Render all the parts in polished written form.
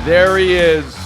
There he is,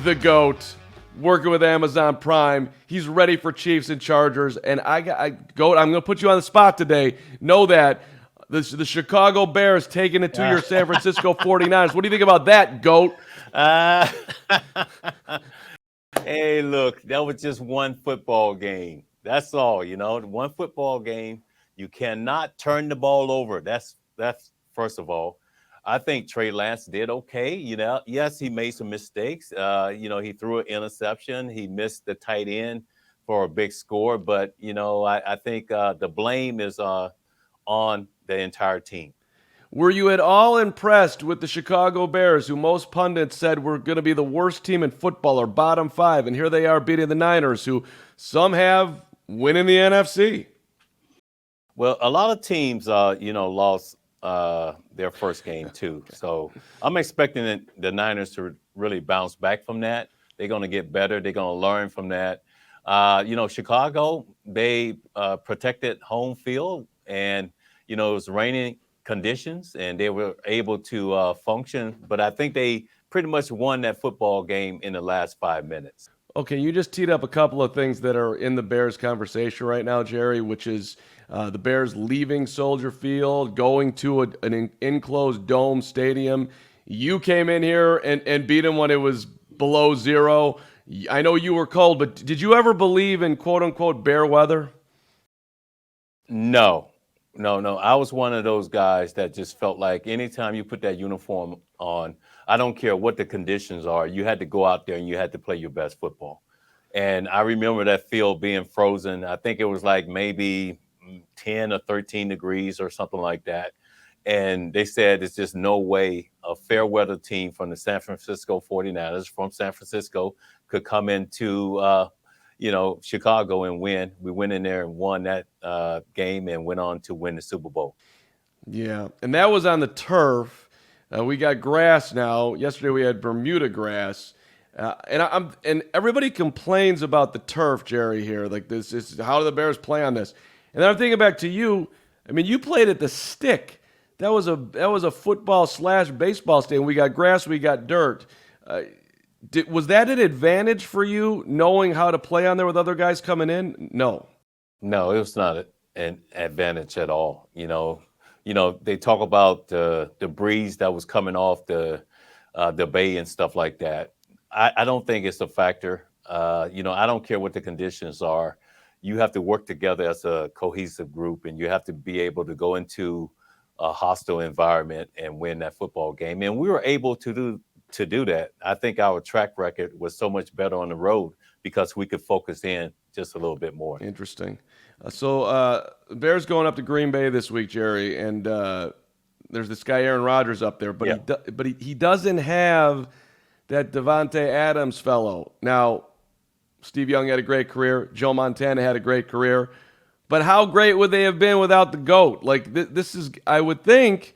the GOAT, working with Amazon Prime. He's ready for Chiefs and Chargers. And GOAT, I'm going to put you on the spot today. Know that the Chicago Bears taking it to your San Francisco 49ers. What do you think about that, GOAT? Hey, look, that was just one football game. That's all, one football game. You cannot turn the ball over. That's first of all. I think Trey Lance did okay. Yes, he made some mistakes. He threw an interception. He missed the tight end for a big score. But, I think the blame is on the entire team. Were you at all impressed with the Chicago Bears, who most pundits said were going to be the worst team in football or bottom five? And here they are beating the Niners, who some have winning the NFC. Well, a lot of teams, lost their first game too. So I'm expecting the Niners to really bounce back from that. They're going to get better. They're going to learn from that. Chicago, they protected home field, and it was raining conditions, and they were able to function. But I think they pretty much won that football game in the last 5 minutes. Okay, you just teed up a couple of things that are in the Bears conversation right now, Jerry, which is the Bears leaving Soldier Field, going to an enclosed dome stadium. You came in here and beat them when it was below zero. I know you were cold, but did you ever believe in quote-unquote bear weather? No. I was one of those guys that just felt like anytime you put that uniform on, I don't care what the conditions are, you had to go out there and you had to play your best football. And I remember that field being frozen. I think it was like maybe 10 or 13 degrees or something like that. And they said it's just no way a fair weather team from the San Francisco 49ers from San Francisco could come into Chicago and win. We went in there and won that game and went on to win the Super Bowl. Yeah, and that was on the turf. We got grass now. Yesterday we had Bermuda grass. And everybody complains about the turf, Jerry, here. Like, this is how do the Bears play on this? And then I'm thinking back to you. I mean, you played at the Stick. That was a football / baseball stadium. We got grass, we got dirt. Was that an advantage for you, knowing how to play on there with other guys coming in? No, it was not an advantage at all. They talk about the breeze that was coming off the bay and stuff like that. I don't think it's a factor. I don't care what the conditions are. You have to work together as a cohesive group, and you have to be able to go into a hostile environment and win that football game. And we were able to do that. I think our track record was so much better on the road because we could focus in just a little bit more. Interesting. So Bears going up to Green Bay this week, Jerry, and there's this guy Aaron Rodgers up there, but he doesn't have that Davante Adams fellow. Now, Steve Young had a great career. Joe Montana had a great career. But how great would they have been without the GOAT? Like, this is, I would think,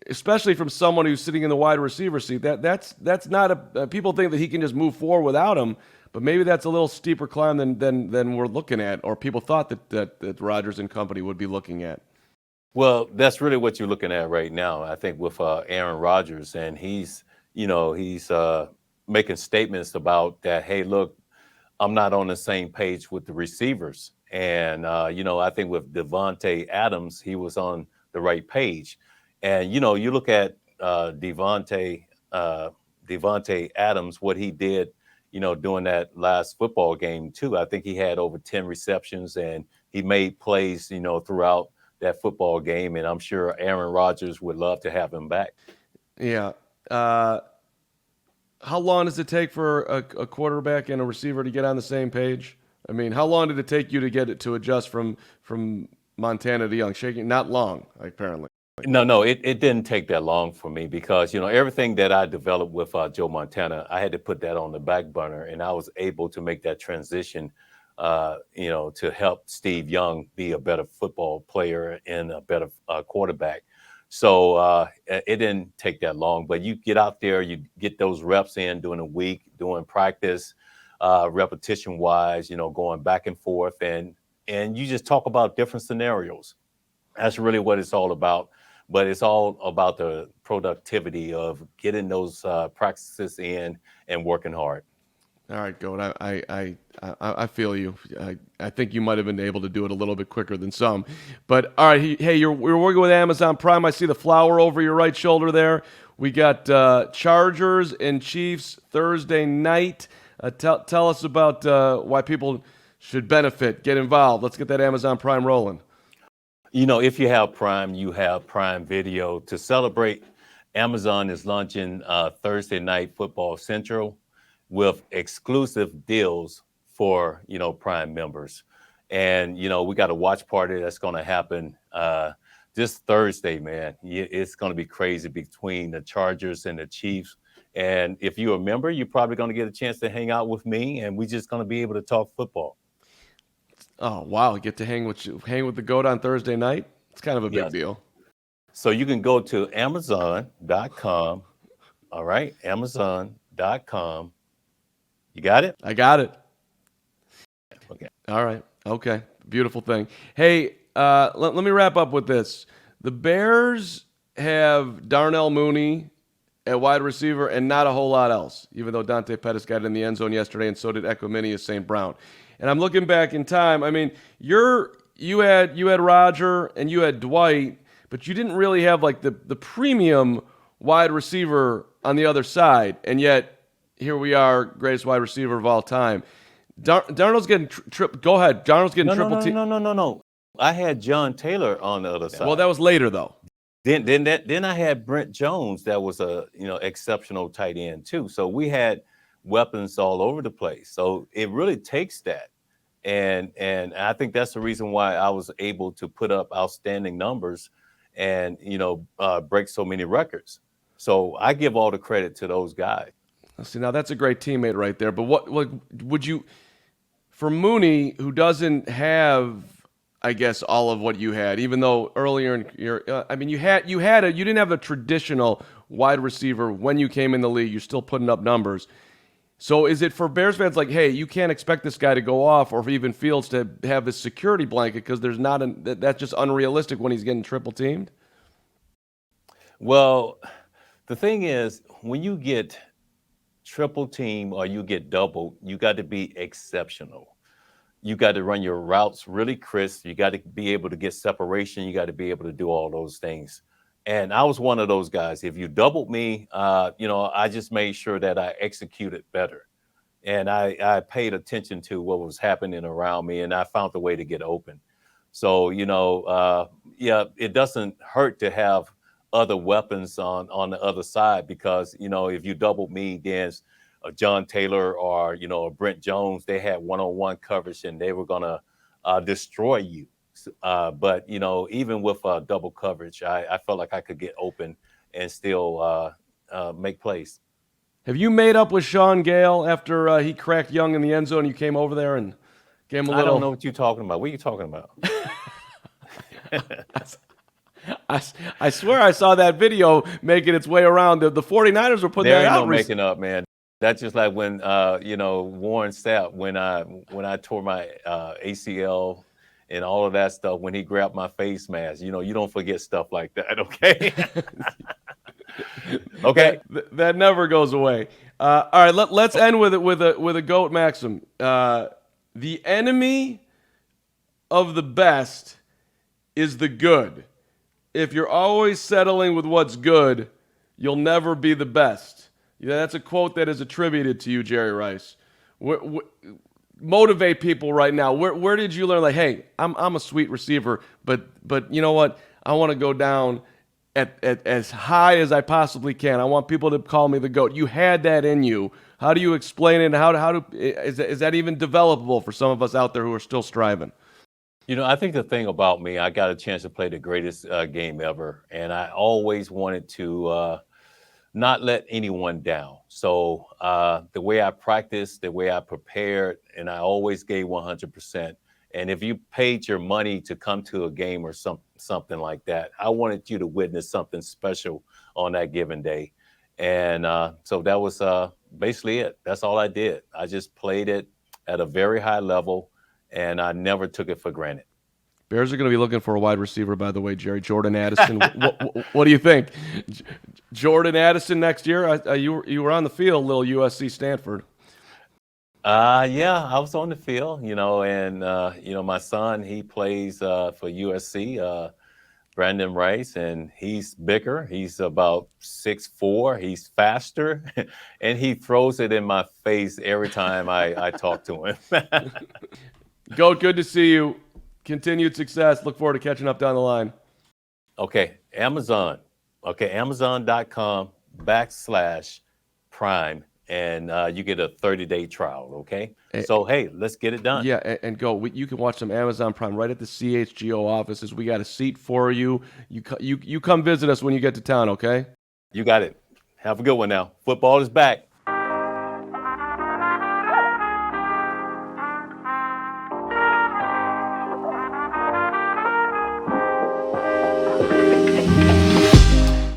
especially from someone who's sitting in the wide receiver seat, that's not people think that he can just move forward without him, but maybe that's a little steeper climb than we're looking at, or people thought that Rodgers and company would be looking at. Well, that's really what you're looking at right now, I think, with Aaron Rodgers, and he's making statements about that, hey, look, I'm not on the same page with the receivers. And, I think with Davante Adams, he was on the right page. And, you look at Davante Adams, what he did, during that last football game, too. I think he had over 10 receptions, and he made plays, throughout that football game. And I'm sure Aaron Rodgers would love to have him back. Yeah. How long does it take for a quarterback and a receiver to get on the same page? I mean, how long did it take you to get it to adjust from Montana to Young? Not long, apparently. No, it didn't take that long for me because, everything that I developed with Joe Montana, I had to put that on the back burner, and I was able to make that transition, to help Steve Young be a better football player and a better quarterback. So it didn't take that long, but you get out there, you get those reps in during the week, doing practice, repetition wise, going back and forth, and you just talk about different scenarios. That's really what it's all about. but it's all about the productivity of getting those practices in and working hard. All right, Goat. I feel you. I think you might have been able to do it a little bit quicker than some. But all right, hey, we're working with Amazon Prime. I see the flower over your right shoulder there. We got Chargers and Chiefs Thursday night. Tell us about why people should benefit, get involved. Let's get that Amazon Prime rolling. If you have Prime, you have Prime Video. To celebrate, Amazon is launching Thursday Night Football Central with exclusive deals for, Prime members. And, we got a watch party that's going to happen this Thursday, man. It's going to be crazy between the Chargers and the Chiefs. And if you're a member, you're probably going to get a chance to hang out with me, and we're just going to be able to talk football. Oh, wow. You get to hang with the GOAT on Thursday night? It's kind of a big deal. So you can go to Amazon.com. All right, Amazon.com. You got it? I got it. Okay. All right. Okay. Beautiful thing. Hey, let me wrap up with this. The Bears have Darnell Mooney at wide receiver and not a whole lot else, even though Dante Pettis got in the end zone yesterday and so did Equiminius St. Brown. And I'm looking back in time. I mean, you had Rodgers and you had Dwight, but you didn't really have like the premium wide receiver on the other side. And yet, here we are, greatest wide receiver of all time. Darnold's getting Go ahead. Darnold's getting triple team. No. I had John Taylor on the other side. Well, that was later though. Then I had Brent Jones. That was a exceptional tight end too. So we had weapons all over the place. So it really takes that, and I think that's the reason why I was able to put up outstanding numbers, and break so many records. So I give all the credit to those guys. See, now that's a great teammate right there. But what would you, for Mooney, who doesn't have, I guess, all of what you had, even though earlier in your, you didn't have a traditional wide receiver when you came in the league. You're still putting up numbers. So is it for Bears fans like, hey, you can't expect this guy to go off, or even Fields to have this security blanket because there's that's just unrealistic when he's getting triple teamed? Well, the thing is, when you get triple team or you get doubled, you got to be exceptional. You got to run your routes really crisp. You got to be able to get separation. You got to be able to do all those things. And I was one of those guys. If you doubled me, I just made sure that I executed better. And I paid attention to what was happening around me, and I found a way to get open. So, it doesn't hurt to have other weapons on the other side, because, if you doubled me against John Taylor or, Brent Jones, they had one-on-one coverage and they were going to destroy you. But, even with double coverage, I felt like I could get open and still make plays. Have you made up with Sean Gale after he cracked Young in the end zone? You came over there and gave him a little. I don't know what you're talking about. What are you talking about? I swear I saw that video making its way around. The 49ers were putting that out. There ain't no making up, man. That's just like when Warren Sapp, when I tore my ACL and all of that stuff, when he grabbed my face mask. You don't forget stuff like that, okay? Okay. That never goes away. All right, let's end with a GOAT maxim. The enemy of the best is the good. If you're always settling with what's good, you'll never be the best. Yeah, that's a quote that is attributed to you, Jerry Rice. Motivate people right now. Where did you learn? Like, hey, I'm a sweet receiver, but you know what? I want to go down at as high as I possibly can. I want people to call me the GOAT. You had that in you. How do you explain it? Is that even developable for some of us out there who are still striving? I think the thing about me, I got a chance to play the greatest game ever, and I always wanted to not let anyone down. So the way I practiced, the way I prepared, and I always gave 100%. And if you paid your money to come to a game or something like that, I wanted you to witness something special on that given day. And so that was basically it. That's all I did. I just played it at a very high level, and I never took it for granted. Bears are going to be looking for a wide receiver, by the way, Jerry. Jordan Addison. What do you think? Jordan Addison next year? You were on the field, little USC Stanford. Yeah, I was on the field, and my son, he plays for USC, Brandon Rice, and he's bigger. He's about 6'4". He's faster, and he throws it in my face every time I talk to him. Goat, good to see you. Continued success. Look forward to catching up down the line. Okay, Amazon. Okay, Amazon.com/Prime. And you get a 30-day trial, okay? So, hey, let's get it done. Yeah, and go. You can watch some Amazon Prime right at the CHGO offices. We got a seat for you. You come visit us when you get to town, okay? You got it. Have a good one now. Football is back.